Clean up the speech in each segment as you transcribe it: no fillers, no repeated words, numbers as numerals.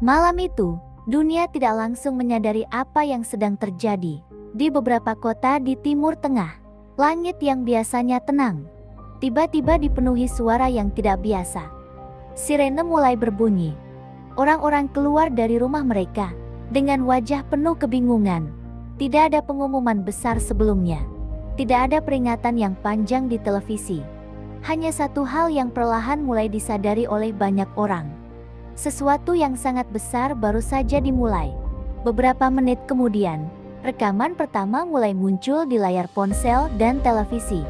Malam itu, dunia tidak langsung menyadari apa yang sedang terjadi. Di beberapa kota di Timur Tengah, langit yang biasanya tenang tiba-tiba dipenuhi suara yang tidak biasa. Sirene mulai berbunyi. Orang-orang keluar dari rumah mereka dengan wajah penuh kebingungan. Tidak ada pengumuman besar sebelumnya. Tidak ada peringatan yang panjang di televisi. Hanya satu hal yang perlahan mulai disadari oleh banyak orang. Sesuatu yang sangat besar baru saja dimulai. Beberapa menit kemudian, rekaman pertama mulai muncul di layar ponsel dan televisi.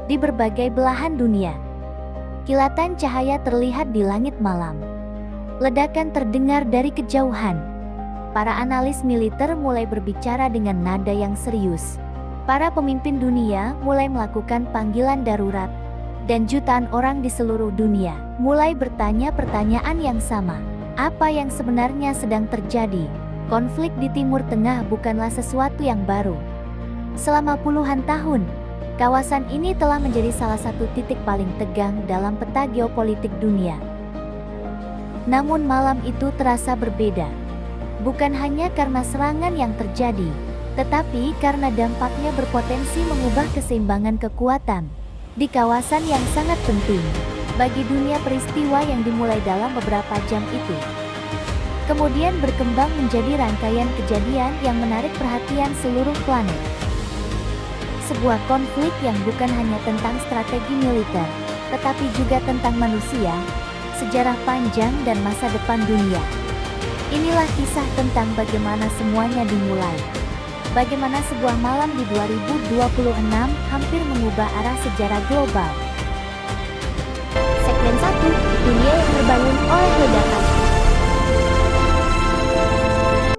Di berbagai belahan dunia, kilatan cahaya terlihat di langit malam. Ledakan terdengar dari kejauhan. Para analis militer mulai berbicara dengan nada yang serius. Para pemimpin dunia mulai melakukan panggilan darurat. Dan jutaan orang di seluruh dunia mulai bertanya pertanyaan yang sama. Apa yang sebenarnya sedang terjadi? Konflik di Timur Tengah bukanlah sesuatu yang baru. Selama puluhan tahun, kawasan ini telah menjadi salah satu titik paling tegang dalam peta geopolitik dunia. Namun malam itu terasa berbeda. Bukan hanya karena serangan yang terjadi, tetapi karena dampaknya berpotensi mengubah keseimbangan kekuatan di kawasan yang sangat penting bagi dunia. Peristiwa yang dimulai dalam beberapa jam itu kemudian berkembang menjadi rangkaian kejadian yang menarik perhatian seluruh planet. Sebuah konflik yang bukan hanya tentang strategi militer, tetapi juga tentang manusia, sejarah panjang dan masa depan dunia. Inilah kisah tentang bagaimana semuanya dimulai. Bagaimana sebuah malam di 2026 hampir mengubah arah sejarah global. Segmen 1, dunia yang terbangun oleh ledakan.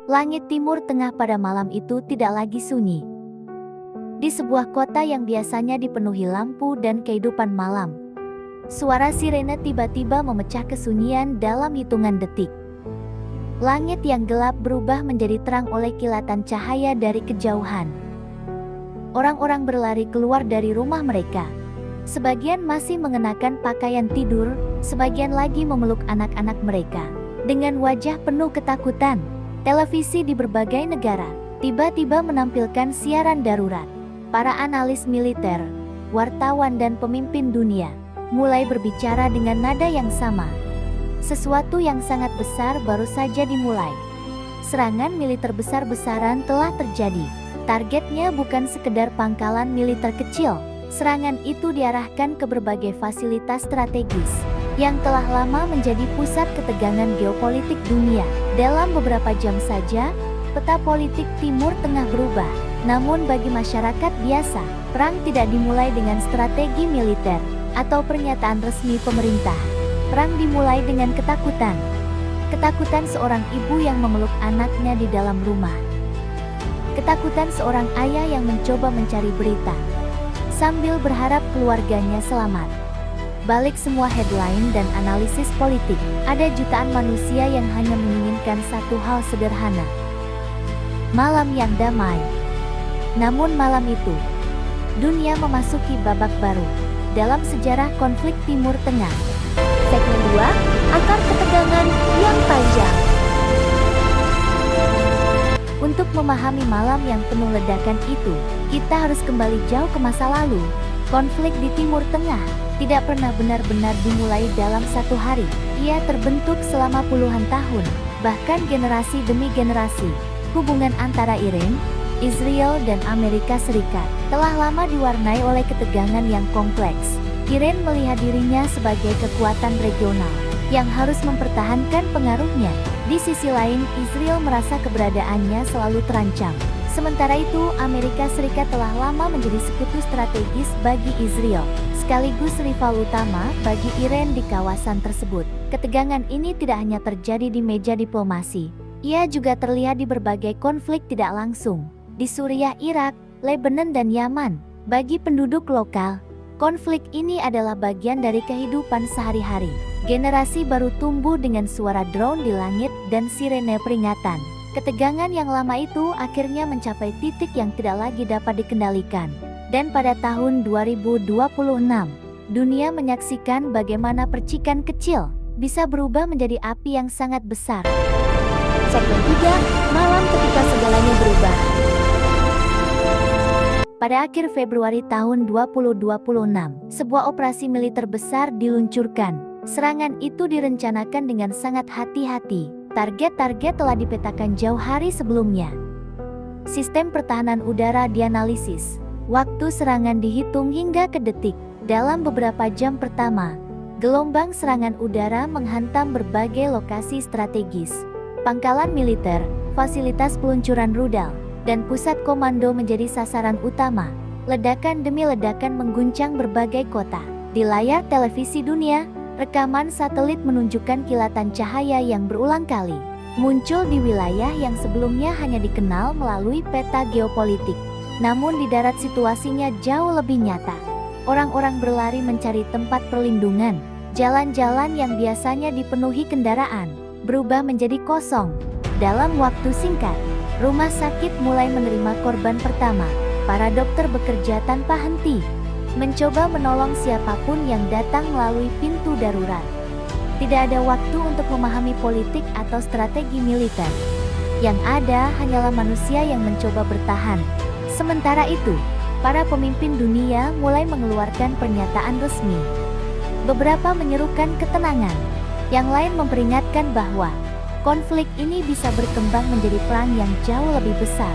Langit Timur Tengah pada malam itu tidak lagi sunyi. Di sebuah kota yang biasanya dipenuhi lampu dan kehidupan malam, suara sirene tiba-tiba memecah kesunyian dalam hitungan detik. Langit yang gelap berubah menjadi terang oleh kilatan cahaya dari kejauhan. Orang-orang berlari keluar dari rumah mereka. Sebagian masih mengenakan pakaian tidur, sebagian lagi memeluk anak-anak mereka. Dengan wajah penuh ketakutan, televisi di berbagai negara tiba-tiba menampilkan siaran darurat. Para analis militer, wartawan dan pemimpin dunia mulai berbicara dengan nada yang sama. Sesuatu yang sangat besar baru saja dimulai. Serangan militer besar-besaran telah terjadi. Targetnya bukan sekedar pangkalan militer kecil. Serangan itu diarahkan ke berbagai fasilitas strategis yang telah lama menjadi pusat ketegangan geopolitik dunia. Dalam beberapa jam saja, peta politik Timur Tengah berubah. Namun bagi masyarakat biasa, perang tidak dimulai dengan strategi militer atau pernyataan resmi pemerintah. Perang dimulai dengan ketakutan. Ketakutan seorang ibu yang memeluk anaknya di dalam rumah. Ketakutan seorang ayah yang mencoba mencari berita sambil berharap keluarganya selamat. Balik semua headline dan analisis politik, ada jutaan manusia yang hanya menginginkan satu hal sederhana. Malam yang damai. Namun malam itu, dunia memasuki babak baru dalam sejarah konflik Timur Tengah. Segmen 2, akar ketegangan yang panjang. Untuk memahami malam yang penuh ledakan itu, kita harus kembali jauh ke masa lalu. Konflik di Timur Tengah tidak pernah benar-benar dimulai dalam satu hari. Ia terbentuk selama puluhan tahun, bahkan generasi demi generasi. Hubungan antara Iran, Israel dan Amerika Serikat telah lama diwarnai oleh ketegangan yang kompleks. Iran melihat dirinya sebagai kekuatan regional yang harus mempertahankan pengaruhnya. Di sisi lain, Israel merasa keberadaannya selalu terancam. Sementara itu, Amerika Serikat telah lama menjadi sekutu strategis bagi Israel, sekaligus rival utama bagi Iran di kawasan tersebut. Ketegangan ini tidak hanya terjadi di meja diplomasi, ia juga terlihat di berbagai konflik tidak langsung. Di Suriah, Irak, Lebanon dan Yaman. Bagi penduduk lokal, konflik ini adalah bagian dari kehidupan sehari-hari. Generasi baru tumbuh dengan suara drone di langit dan sirene peringatan. Ketegangan yang lama itu akhirnya mencapai titik yang tidak lagi dapat dikendalikan. Dan pada tahun 2026, dunia menyaksikan bagaimana percikan kecil bisa berubah menjadi api yang sangat besar. Segmen 3, malam ketika segalanya berubah. Pada akhir Februari tahun 2026, sebuah operasi militer besar diluncurkan. Serangan itu direncanakan dengan sangat hati-hati. Target-target telah dipetakan jauh hari sebelumnya. Sistem pertahanan udara dianalisis. Waktu serangan dihitung hingga ke detik. Dalam beberapa jam pertama, gelombang serangan udara menghantam berbagai lokasi strategis. Pangkalan militer, fasilitas peluncuran rudal, dan pusat komando menjadi sasaran utama. Ledakan demi ledakan mengguncang berbagai kota. Di layar televisi dunia, rekaman satelit menunjukkan kilatan cahaya yang berulang kali muncul di wilayah yang sebelumnya hanya dikenal melalui peta geopolitik. Namun di darat situasinya jauh lebih nyata. Orang-orang berlari mencari tempat perlindungan. Jalan-jalan yang biasanya dipenuhi kendaraan berubah menjadi kosong. Dalam waktu singkat, rumah sakit mulai menerima korban pertama. Para dokter bekerja tanpa henti, mencoba menolong siapapun yang datang melalui pintu darurat. Tidak ada waktu untuk memahami politik atau strategi militer. Yang ada hanyalah manusia yang mencoba bertahan. Sementara itu, para pemimpin dunia mulai mengeluarkan pernyataan resmi. Beberapa menyerukan ketenangan, yang lain memperingatkan bahwa konflik ini bisa berkembang menjadi perang yang jauh lebih besar.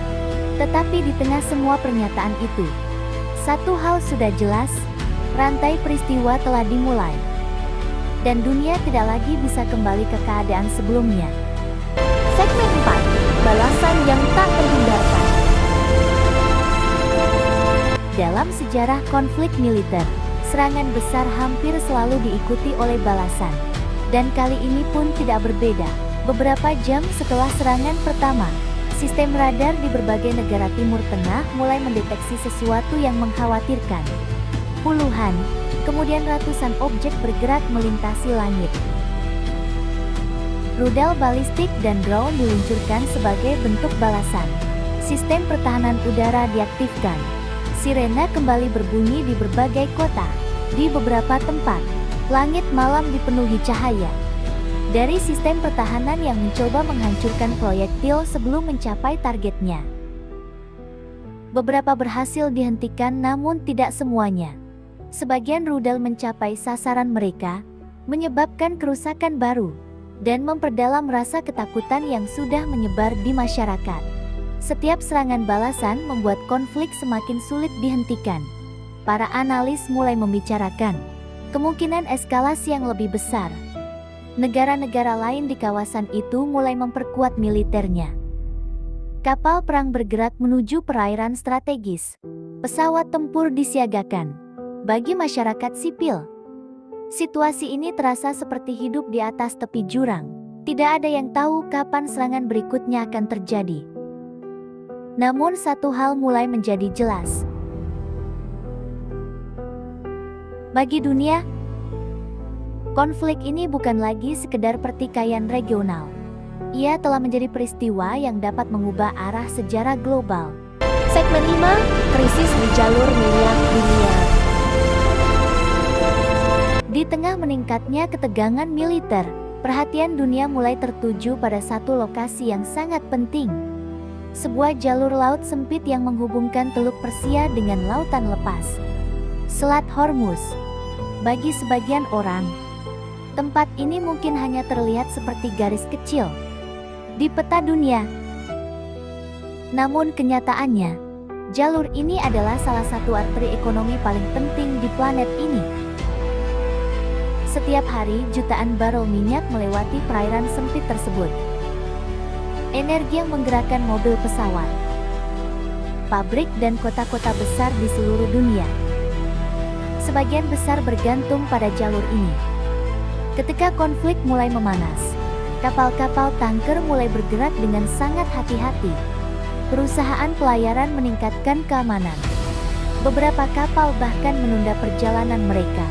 Tetapi di tengah semua pernyataan itu, satu hal sudah jelas, rantai peristiwa telah dimulai. Dan dunia tidak lagi bisa kembali ke keadaan sebelumnya. Segmen 4, balasan yang tak terhindarkan. Dalam sejarah konflik militer, serangan besar hampir selalu diikuti oleh balasan. Dan kali ini pun tidak berbeda. Beberapa jam setelah serangan pertama, sistem radar di berbagai negara Timur Tengah mulai mendeteksi sesuatu yang mengkhawatirkan. Puluhan, kemudian ratusan objek bergerak melintasi langit. Rudal balistik dan drone diluncurkan sebagai bentuk balasan. Sistem pertahanan udara diaktifkan. Sirena kembali berbunyi di berbagai kota. Di beberapa tempat, langit malam dipenuhi cahaya. Dari sistem pertahanan yang mencoba menghancurkan proyektil sebelum mencapai targetnya. Beberapa berhasil dihentikan namun tidak semuanya. Sebagian rudal mencapai sasaran mereka, menyebabkan kerusakan baru, dan memperdalam rasa ketakutan yang sudah menyebar di masyarakat. Setiap serangan balasan membuat konflik semakin sulit dihentikan. Para analis mulai membicarakan kemungkinan eskalasi yang lebih besar. Negara-negara lain di kawasan itu mulai memperkuat militernya. Kapal perang bergerak menuju perairan strategis. Pesawat tempur disiagakan. Bagi masyarakat sipil, situasi ini terasa seperti hidup di atas tepi jurang. Tidak ada yang tahu kapan serangan berikutnya akan terjadi. Namun satu hal mulai menjadi jelas. Bagi dunia, konflik ini bukan lagi sekedar pertikaian regional. Ia telah menjadi peristiwa yang dapat mengubah arah sejarah global. Segmen 5, krisis di jalur minyak dunia. Di tengah meningkatnya ketegangan militer, perhatian dunia mulai tertuju pada satu lokasi yang sangat penting. Sebuah jalur laut sempit yang menghubungkan Teluk Persia dengan lautan lepas. Selat Hormuz. Bagi sebagian orang, tempat ini mungkin hanya terlihat seperti garis kecil di peta dunia. Namun kenyataannya, jalur ini adalah salah satu arteri ekonomi paling penting di planet ini. Setiap hari jutaan barel minyak melewati perairan sempit tersebut. Energi yang menggerakkan mobil pesawat, pabrik dan kota-kota besar di seluruh dunia. Sebagian besar bergantung pada jalur ini. Ketika konflik mulai memanas, kapal-kapal tanker mulai bergerak dengan sangat hati-hati. Perusahaan pelayaran meningkatkan keamanan. Beberapa kapal bahkan menunda perjalanan mereka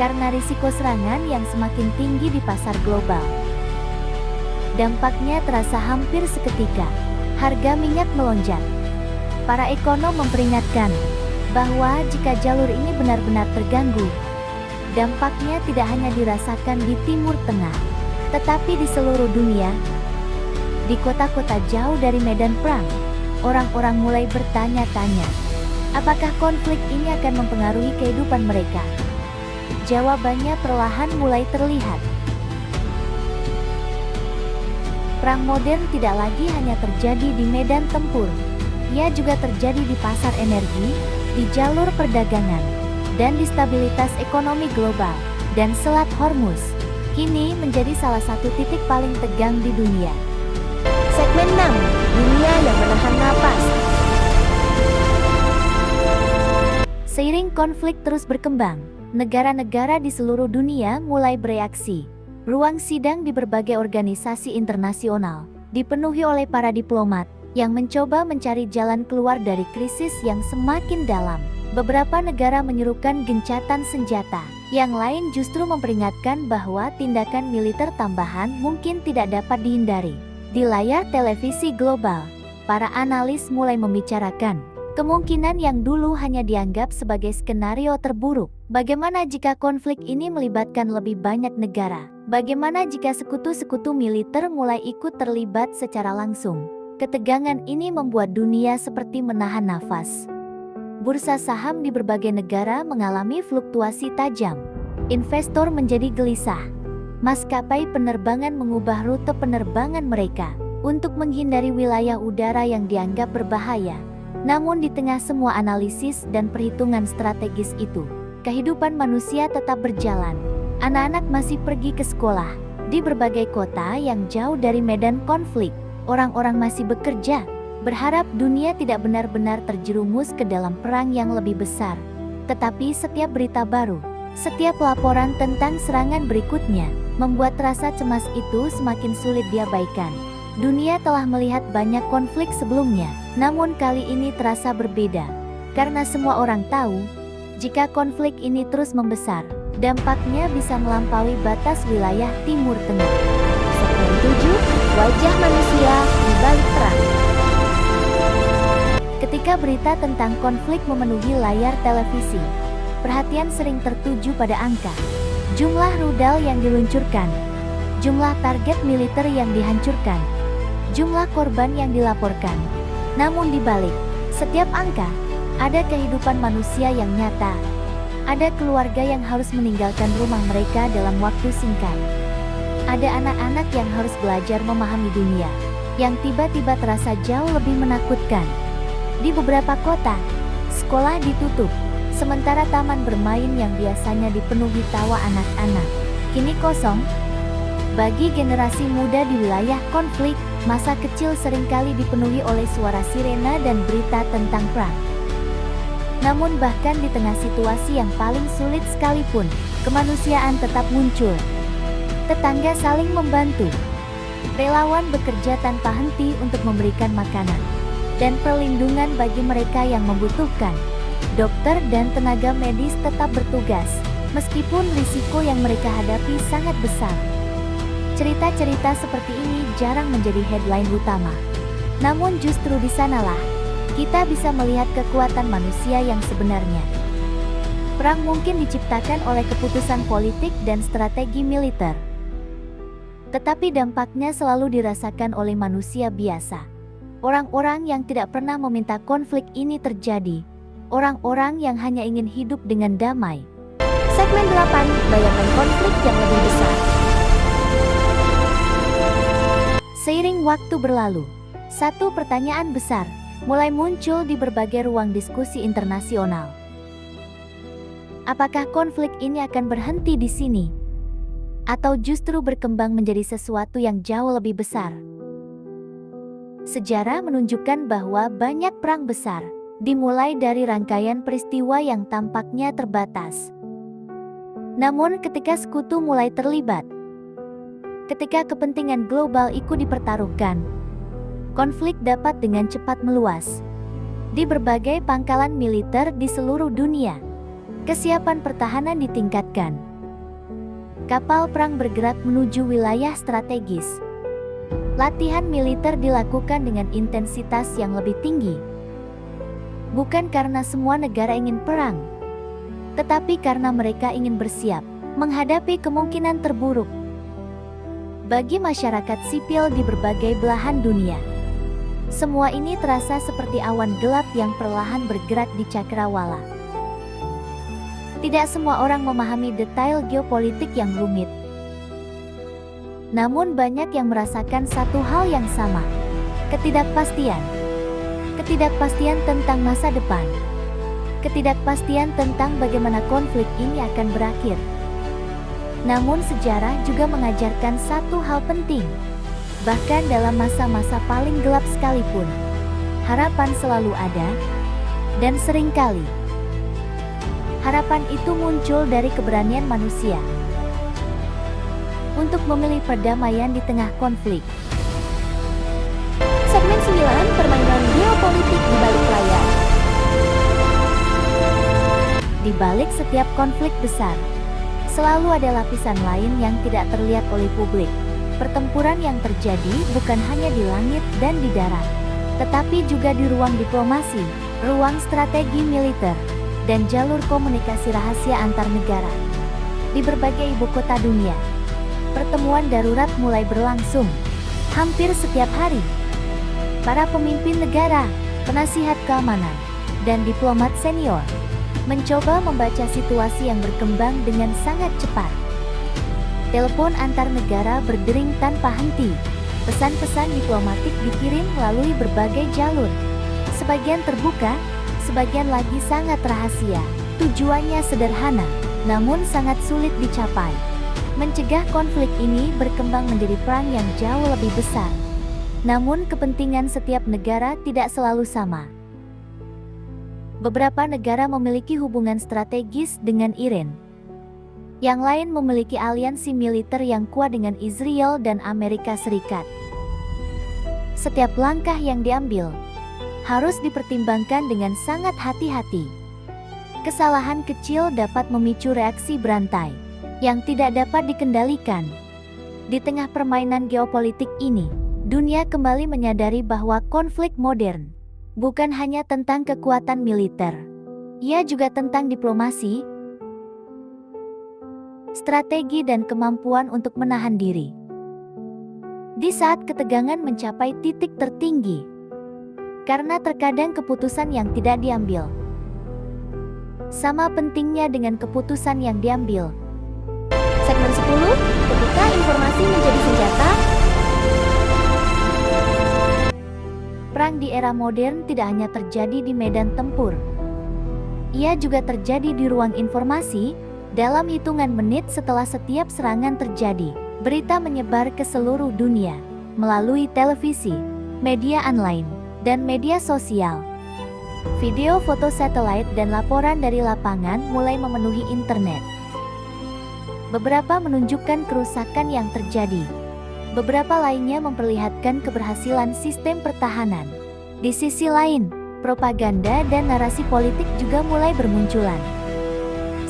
karena risiko serangan yang semakin tinggi di pasar global. Dampaknya terasa hampir seketika. Harga minyak melonjak. Para ekonom memperingatkan bahwa jika jalur ini benar-benar terganggu, dampaknya tidak hanya dirasakan di Timur Tengah, tetapi di seluruh dunia. Di kota-kota jauh dari medan perang, orang-orang mulai bertanya-tanya, apakah konflik ini akan mempengaruhi kehidupan mereka? Jawabannya perlahan mulai terlihat. Perang modern tidak lagi hanya terjadi di medan tempur. Ia juga terjadi di pasar energi, di jalur perdagangan, dan di stabilitas ekonomi global. Dan Selat Hormuz kini menjadi salah satu titik paling tegang di dunia. Segmen 6, dunia yang menahan napas. Seiring konflik terus berkembang, negara-negara di seluruh dunia mulai bereaksi. Ruang sidang di berbagai organisasi internasional dipenuhi oleh para diplomat yang mencoba mencari jalan keluar dari krisis yang semakin dalam. Beberapa negara menyerukan gencatan senjata, yang lain justru memperingatkan bahwa tindakan militer tambahan mungkin tidak dapat dihindari. Di layar televisi global, para analis mulai membicarakan kemungkinan yang dulu hanya dianggap sebagai skenario terburuk. Bagaimana jika konflik ini melibatkan lebih banyak negara? Bagaimana jika sekutu-sekutu militer mulai ikut terlibat secara langsung? Ketegangan ini membuat dunia seperti menahan nafas. Bursa saham di berbagai negara mengalami fluktuasi tajam. Investor menjadi gelisah. Maskapai penerbangan mengubah rute penerbangan mereka untuk menghindari wilayah udara yang dianggap berbahaya. Namun di tengah semua analisis dan perhitungan strategis itu, kehidupan manusia tetap berjalan. Anak-anak masih pergi ke sekolah. Di berbagai kota yang jauh dari medan konflik, orang-orang masih bekerja, berharap dunia tidak benar-benar terjerumus ke dalam perang yang lebih besar. Tetapi setiap berita baru, setiap laporan tentang serangan berikutnya, membuat rasa cemas itu semakin sulit diabaikan. Dunia telah melihat banyak konflik sebelumnya, namun kali ini terasa berbeda. Karena semua orang tahu, jika konflik ini terus membesar, dampaknya bisa melampaui batas wilayah Timur Tengah. Segmen 7, wajah manusia di balik perang. Ketika berita tentang konflik memenuhi layar televisi, perhatian sering tertuju pada angka, jumlah rudal yang diluncurkan, jumlah target militer yang dihancurkan, jumlah korban yang dilaporkan. Namun di balik setiap angka, ada kehidupan manusia yang nyata. Ada keluarga yang harus meninggalkan rumah mereka dalam waktu singkat. Ada anak-anak yang harus belajar memahami dunia, yang tiba-tiba terasa jauh lebih menakutkan. Di beberapa kota, sekolah ditutup, sementara taman bermain yang biasanya dipenuhi tawa anak-anak, kini kosong. Bagi generasi muda di wilayah konflik, masa kecil seringkali dipenuhi oleh suara sirena dan berita tentang perang. Namun bahkan di tengah situasi yang paling sulit sekalipun, kemanusiaan tetap muncul. Tetangga saling membantu. Relawan bekerja tanpa henti untuk memberikan makanan dan perlindungan bagi mereka yang membutuhkan. Dokter dan tenaga medis tetap bertugas, meskipun risiko yang mereka hadapi sangat besar. Cerita-cerita seperti ini jarang menjadi headline utama. Namun justru di sanalah kita bisa melihat kekuatan manusia yang sebenarnya. Perang mungkin diciptakan oleh keputusan politik dan strategi militer, tetapi dampaknya selalu dirasakan oleh manusia biasa. Orang-orang yang tidak pernah meminta konflik ini terjadi. Orang-orang yang hanya ingin hidup dengan damai. Segmen 8, bayangan konflik yang lebih besar. Seiring waktu berlalu, satu pertanyaan besar mulai muncul di berbagai ruang diskusi internasional. Apakah konflik ini akan berhenti di sini? Atau justru berkembang menjadi sesuatu yang jauh lebih besar? Sejarah menunjukkan bahwa banyak perang besar dimulai dari rangkaian peristiwa yang tampaknya terbatas. Namun ketika sekutu mulai terlibat, ketika kepentingan global ikut dipertaruhkan, konflik dapat dengan cepat meluas. Di berbagai pangkalan militer di seluruh dunia, kesiapan pertahanan ditingkatkan. Kapal perang bergerak menuju wilayah strategis. Latihan militer dilakukan dengan intensitas yang lebih tinggi. Bukan karena semua negara ingin perang, tetapi karena mereka ingin bersiap menghadapi kemungkinan terburuk. bagi masyarakat sipil di berbagai belahan dunia. Semua ini terasa seperti awan gelap yang perlahan bergerak di cakrawala. Tidak semua orang memahami detail geopolitik yang rumit. Namun banyak yang merasakan satu hal yang sama. Ketidakpastian. Ketidakpastian tentang masa depan. Ketidakpastian tentang bagaimana konflik ini akan berakhir. Namun sejarah juga mengajarkan satu hal penting. Bahkan dalam masa-masa paling gelap sekalipun, harapan selalu ada, dan seringkali harapan itu muncul dari keberanian manusia untuk memilih perdamaian di tengah konflik. Segmen 9, permainan geopolitik di balik layar. Di balik setiap konflik besar, selalu ada lapisan lain yang tidak terlihat oleh publik. Pertempuran yang terjadi bukan hanya di langit dan di darat, tetapi juga di ruang diplomasi, ruang strategi militer, dan jalur komunikasi rahasia antar negara. Di berbagai ibu kota dunia, pertemuan darurat mulai berlangsung hampir setiap hari. Para pemimpin negara, penasihat keamanan, dan diplomat senior mencoba membaca situasi yang berkembang dengan sangat cepat. Telepon antar negara berdering tanpa henti. Pesan-pesan diplomatik dikirim melalui berbagai jalur. Sebagian terbuka, sebagian lagi sangat rahasia. Tujuannya sederhana, namun sangat sulit dicapai. Mencegah konflik ini berkembang menjadi perang yang jauh lebih besar. Namun kepentingan setiap negara tidak selalu sama. Beberapa negara memiliki hubungan strategis dengan Iran. Yang lain memiliki aliansi militer yang kuat dengan Israel dan Amerika Serikat. Setiap langkah yang diambil harus dipertimbangkan dengan sangat hati-hati. Kesalahan kecil dapat memicu reaksi berantai yang tidak dapat dikendalikan. Di tengah permainan geopolitik ini, dunia kembali menyadari bahwa konflik modern bukan hanya tentang kekuatan militer. Ia juga tentang diplomasi, strategi dan kemampuan untuk menahan diri. Di saat ketegangan mencapai titik tertinggi, karena terkadang keputusan yang tidak diambil sama pentingnya dengan keputusan yang diambil. Segmen 10, ketika informasi menjadi senjata. Perang di era modern tidak hanya terjadi di medan tempur. Ia juga terjadi di ruang informasi. Dalam hitungan menit setelah setiap serangan terjadi, berita menyebar ke seluruh dunia melalui televisi, media online, dan media sosial. Video, foto satelit, dan laporan dari lapangan mulai memenuhi internet. Beberapa menunjukkan kerusakan yang terjadi. Beberapa lainnya memperlihatkan keberhasilan sistem pertahanan. Di sisi lain, propaganda dan narasi politik juga mulai bermunculan.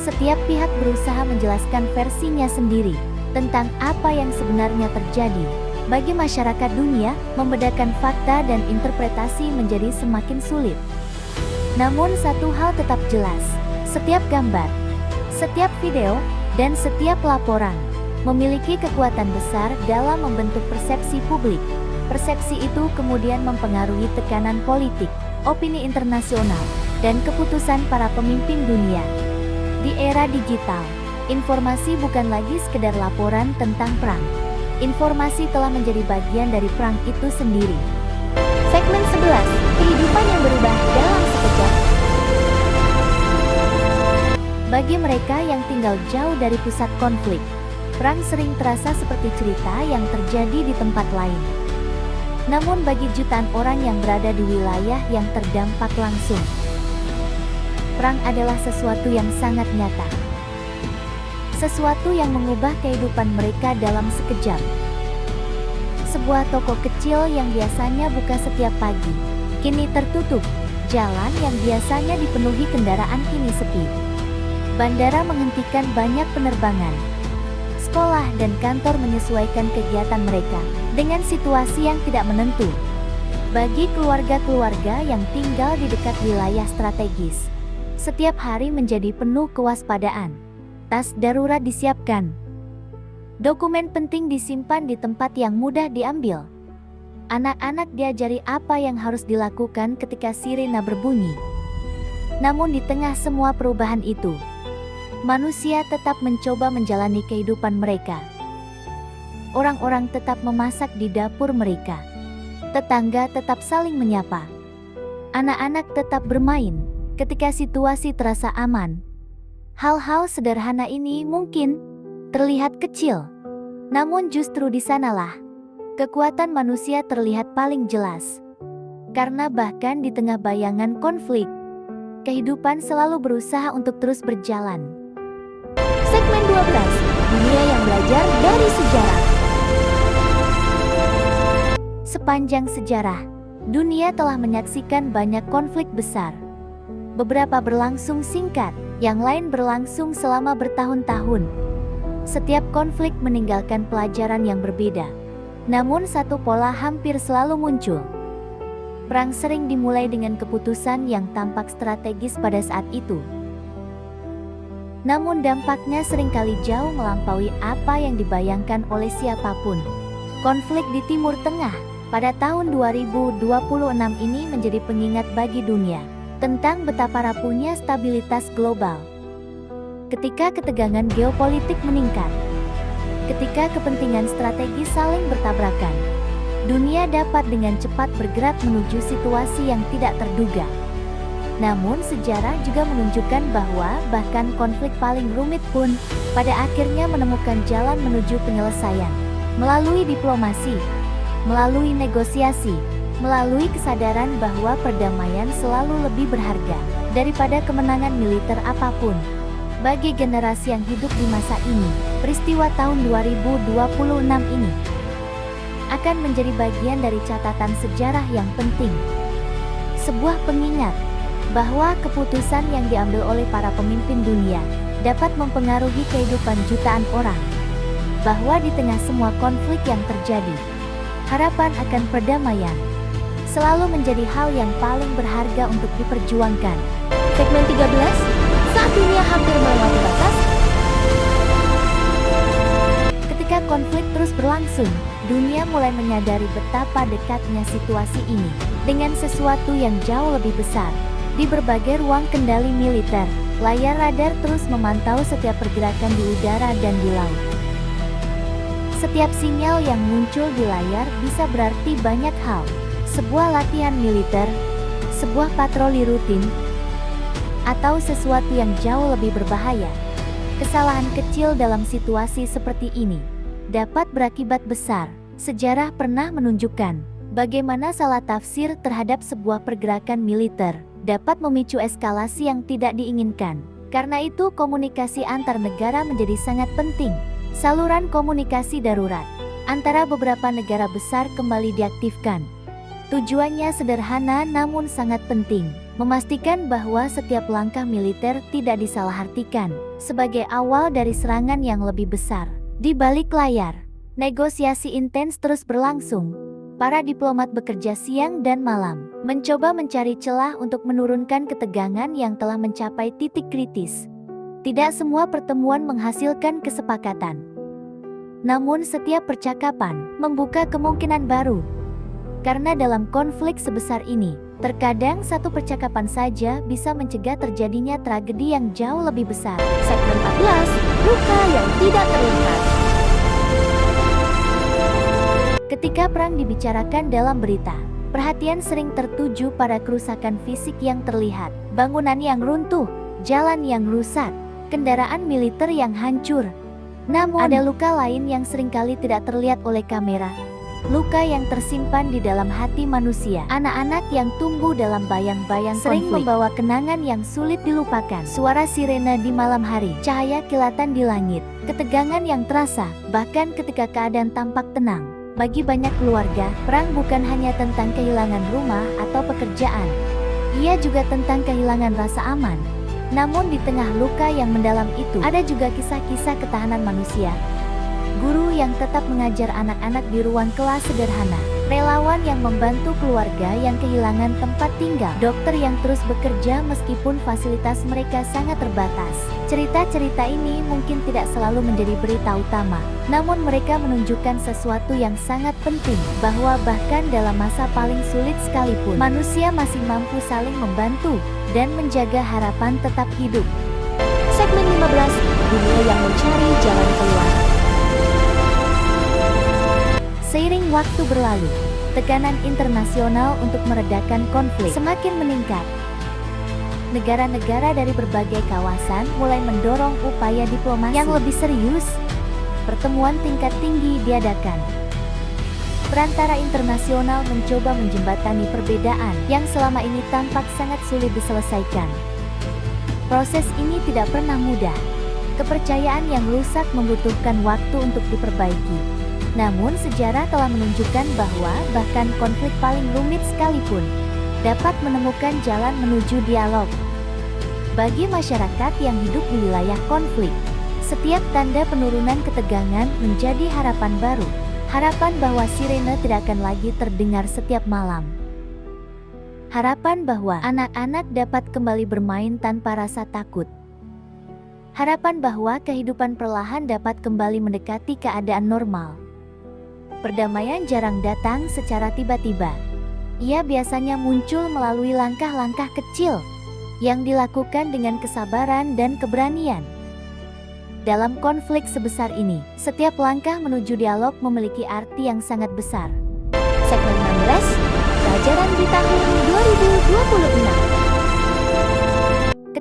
Setiap pihak berusaha menjelaskan versinya sendiri tentang apa yang sebenarnya terjadi. Bagi masyarakat dunia, membedakan fakta dan interpretasi menjadi semakin sulit. Namun satu hal tetap jelas, setiap gambar, setiap video, dan setiap laporan memiliki kekuatan besar dalam membentuk persepsi publik. Persepsi itu kemudian mempengaruhi tekanan politik, opini internasional, dan keputusan para pemimpin dunia. Di era digital, informasi bukan lagi sekedar laporan tentang perang. Informasi telah menjadi bagian dari perang itu sendiri. Segmen 11, kehidupan yang berubah dalam sekejap. Bagi mereka yang tinggal jauh dari pusat konflik, perang sering terasa seperti cerita yang terjadi di tempat lain. Namun bagi jutaan orang yang berada di wilayah yang terdampak langsung, perang adalah sesuatu yang sangat nyata. Sesuatu yang mengubah kehidupan mereka dalam sekejap. Sebuah toko kecil yang biasanya buka setiap pagi, kini tertutup. Jalan yang biasanya dipenuhi kendaraan kini sepi. Bandara menghentikan banyak penerbangan. Sekolah dan kantor menyesuaikan kegiatan mereka dengan situasi yang tidak menentu. Bagi keluarga-keluarga yang tinggal di dekat wilayah strategis, setiap hari menjadi penuh kewaspadaan. Tas darurat disiapkan, Dokumen penting disimpan di tempat yang mudah diambil. Anak-anak diajari apa yang harus dilakukan ketika sirena berbunyi. Namun di tengah semua perubahan itu, manusia tetap mencoba menjalani kehidupan mereka. Orang-orang tetap memasak di dapur mereka. Tetangga tetap saling menyapa. Anak-anak tetap bermain ketika situasi terasa aman. Hal-hal sederhana ini mungkin terlihat kecil, namun justru di sanalah kekuatan manusia terlihat paling jelas. Karena bahkan di tengah bayangan konflik, kehidupan selalu berusaha untuk terus berjalan. Segmen 12, dunia yang belajar dari sejarah. Sepanjang sejarah, dunia telah menyaksikan banyak konflik besar. Beberapa berlangsung singkat, yang lain berlangsung selama bertahun-tahun. Setiap konflik meninggalkan pelajaran yang berbeda. Namun satu pola hampir selalu muncul. Perang sering dimulai dengan keputusan yang tampak strategis pada saat itu. Namun dampaknya seringkali jauh melampaui apa yang dibayangkan oleh siapapun. Konflik di Timur Tengah pada tahun 2026 ini menjadi pengingat bagi dunia tentang betapa rapuhnya stabilitas global. Ketika ketegangan geopolitik meningkat, ketika kepentingan strategis saling bertabrakan, dunia dapat dengan cepat bergerak menuju situasi yang tidak terduga. Namun sejarah juga menunjukkan bahwa bahkan konflik paling rumit pun pada akhirnya menemukan jalan menuju penyelesaian. Melalui diplomasi, melalui negosiasi, melalui kesadaran bahwa perdamaian selalu lebih berharga daripada kemenangan militer apapun. Bagi generasi yang hidup di masa ini, peristiwa tahun 2026 ini akan menjadi bagian dari catatan sejarah yang penting. Sebuah pengingat bahwa keputusan yang diambil oleh para pemimpin dunia dapat mempengaruhi kehidupan jutaan orang. Bahwa di tengah semua konflik yang terjadi, harapan akan perdamaian selalu menjadi hal yang paling berharga untuk diperjuangkan. Segmen 13, saat dunia hampir melewati batas. Ketika konflik terus berlangsung, dunia mulai menyadari betapa dekatnya situasi ini dengan sesuatu yang jauh lebih besar. Di berbagai ruang kendali militer, layar radar terus memantau setiap pergerakan di udara dan di laut. Setiap sinyal yang muncul di layar bisa berarti banyak hal. Sebuah latihan militer, sebuah patroli rutin, atau sesuatu yang jauh lebih berbahaya. Kesalahan kecil dalam situasi seperti ini dapat berakibat besar. Sejarah pernah menunjukkan bagaimana salah tafsir terhadap sebuah pergerakan militer dapat memicu eskalasi yang tidak diinginkan. Karena itu komunikasi antar negara menjadi sangat penting. Saluran komunikasi darurat antara beberapa negara besar kembali diaktifkan. Tujuannya sederhana namun sangat penting, memastikan bahwa setiap langkah militer tidak disalahartikan sebagai awal dari serangan yang lebih besar. Di balik layar, negosiasi intens terus berlangsung. Para diplomat bekerja siang dan malam, mencoba mencari celah untuk menurunkan ketegangan yang telah mencapai titik kritis. Tidak semua pertemuan menghasilkan kesepakatan. Namun setiap percakapan membuka kemungkinan baru. Karena dalam konflik sebesar ini, terkadang satu percakapan saja bisa mencegah terjadinya tragedi yang jauh lebih besar. Segmen 14, luka yang tidak terlihat. Ketika perang dibicarakan dalam berita, perhatian sering tertuju pada kerusakan fisik yang terlihat, bangunan yang runtuh, jalan yang rusak, kendaraan militer yang hancur. Namun ada luka lain yang seringkali tidak terlihat oleh kamera. Luka yang tersimpan di dalam hati manusia. Anak-anak yang tumbuh dalam bayang-bayang sering membawa kenangan yang sulit dilupakan. Suara sirena di malam hari, cahaya kilatan di langit, ketegangan yang terasa, bahkan ketika keadaan tampak tenang. Bagi banyak keluarga, perang bukan hanya tentang kehilangan rumah atau pekerjaan. Ia juga tentang kehilangan rasa aman. Namun di tengah luka yang mendalam itu, ada juga kisah-kisah ketahanan manusia. Guru yang tetap mengajar anak-anak di ruang kelas sederhana. relawan yang membantu keluarga yang kehilangan tempat tinggal, dokter yang terus bekerja meskipun fasilitas mereka sangat terbatas. Cerita-cerita ini mungkin tidak selalu menjadi berita utama, namun mereka menunjukkan sesuatu yang sangat penting, bahwa bahkan dalam masa paling sulit sekalipun, manusia masih mampu saling membantu dan menjaga harapan tetap hidup. Segmen 15, dunia yang mencari jalan keluar. Seiring waktu berlalu, tekanan internasional untuk meredakan konflik semakin meningkat. Negara-negara dari berbagai kawasan mulai mendorong upaya diplomasi yang lebih serius. Pertemuan tingkat tinggi diadakan. Perantara internasional mencoba menjembatani perbedaan yang selama ini tampak sangat sulit diselesaikan. Proses ini tidak pernah mudah. Kepercayaan yang rusak membutuhkan waktu untuk diperbaiki. Namun sejarah telah menunjukkan bahwa bahkan konflik paling rumit sekalipun dapat menemukan jalan menuju dialog. Bagi masyarakat yang hidup di wilayah konflik, setiap tanda penurunan ketegangan menjadi harapan baru. Harapan bahwa sirene tidak akan lagi terdengar setiap malam. Harapan bahwa anak-anak dapat kembali bermain tanpa rasa takut. Harapan bahwa kehidupan perlahan dapat kembali mendekati keadaan normal. Perdamaian jarang datang secara tiba-tiba. Ia biasanya muncul melalui langkah-langkah kecil yang dilakukan dengan kesabaran dan keberanian. Dalam konflik sebesar ini, setiap langkah menuju dialog memiliki arti yang sangat besar. Segmen 16, pelajaran di tahun 2026.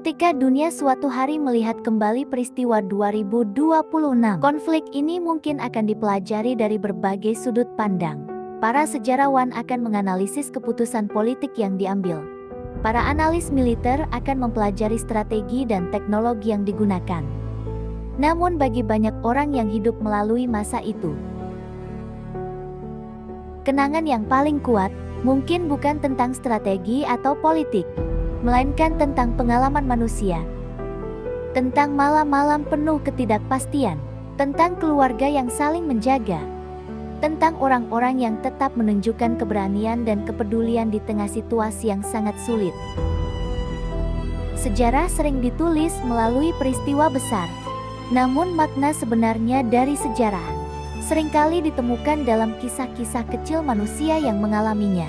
Ketika dunia suatu hari melihat kembali peristiwa 2026, konflik ini mungkin akan dipelajari dari berbagai sudut pandang. Para sejarawan akan menganalisis keputusan politik yang diambil. Para analis militer akan mempelajari strategi dan teknologi yang digunakan. Namun bagi banyak orang yang hidup melalui masa itu, kenangan yang paling kuat mungkin bukan tentang strategi atau politik, melainkan tentang pengalaman manusia, tentang malam-malam penuh ketidakpastian, tentang keluarga yang saling menjaga, tentang orang-orang yang tetap menunjukkan keberanian dan kepedulian di tengah situasi yang sangat sulit. Sejarah sering ditulis melalui peristiwa besar, namun makna sebenarnya dari sejarah seringkali ditemukan dalam kisah-kisah kecil manusia yang mengalaminya.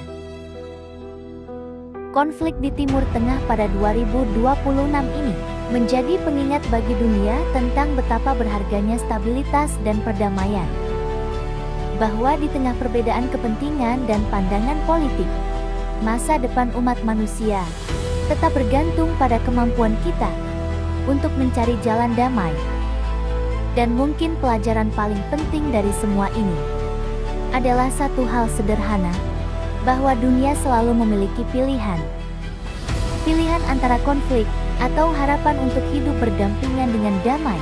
Konflik di Timur Tengah pada 2026 ini menjadi pengingat bagi dunia tentang betapa berharganya stabilitas dan perdamaian. Bahwa di tengah perbedaan kepentingan dan pandangan politik, masa depan umat manusia tetap bergantung pada kemampuan kita untuk mencari jalan damai. Dan mungkin pelajaran paling penting dari semua ini adalah satu hal sederhana, bahwa dunia selalu memiliki pilihan. Pilihan antara konflik atau harapan untuk hidup berdampingan dengan damai.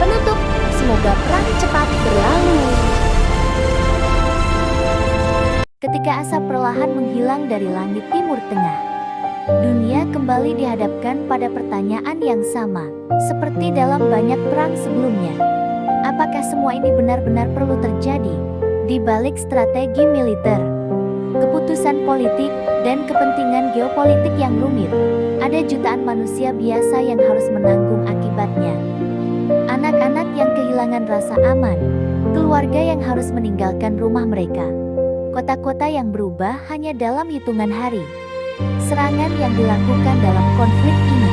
Penutup, semoga perang cepat berlalu. Ketika asap perlahan menghilang dari langit Timur Tengah, dunia kembali dihadapkan pada pertanyaan yang sama, seperti dalam banyak perang sebelumnya. Apakah semua ini benar-benar perlu terjadi? Di balik strategi militer, keputusan politik, dan kepentingan geopolitik yang rumit, ada jutaan manusia biasa yang harus menanggung akibatnya. Anak-anak yang kehilangan rasa aman, keluarga yang harus meninggalkan rumah mereka, kota-kota yang berubah hanya dalam hitungan hari. Serangan yang dilakukan dalam konflik ini,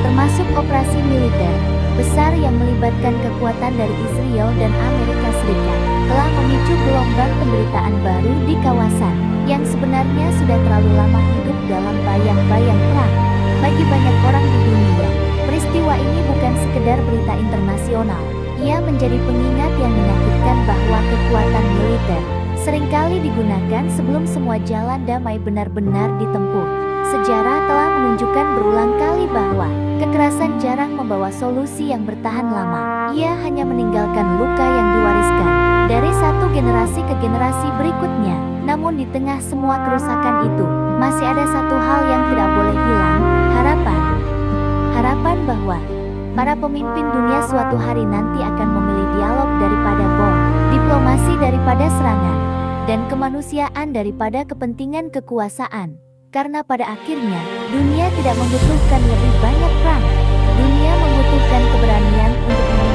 termasuk operasi militer besar yang melibatkan kekuatan dari Israel dan Amerika Serikat, telah memicu gelombang penderitaan baru di kawasan yang sebenarnya sudah terlalu lama hidup dalam bayang-bayang perang. Bagi banyak orang di dunia, peristiwa ini bukan sekedar berita internasional. Ia menjadi pengingat yang menyakitkan bahwa kekuatan militer seringkali digunakan sebelum semua jalan damai benar-benar ditempuh. Sejarah telah menunjukkan berulang kali bahwa kekerasan jarang membawa solusi yang bertahan lama. Ia hanya meninggalkan luka yang diwariskan dari satu generasi ke generasi berikutnya. Namun di tengah semua kerusakan itu, masih ada satu hal yang tidak boleh hilang, harapan. Harapan bahwa Para pemimpin dunia suatu hari nanti akan memilih dialog daripada bom, diplomasi daripada serangan, dan kemanusiaan daripada kepentingan kekuasaan. Karena pada akhirnya, dunia tidak membutuhkan lebih banyak perang. Dunia membutuhkan keberanian untuk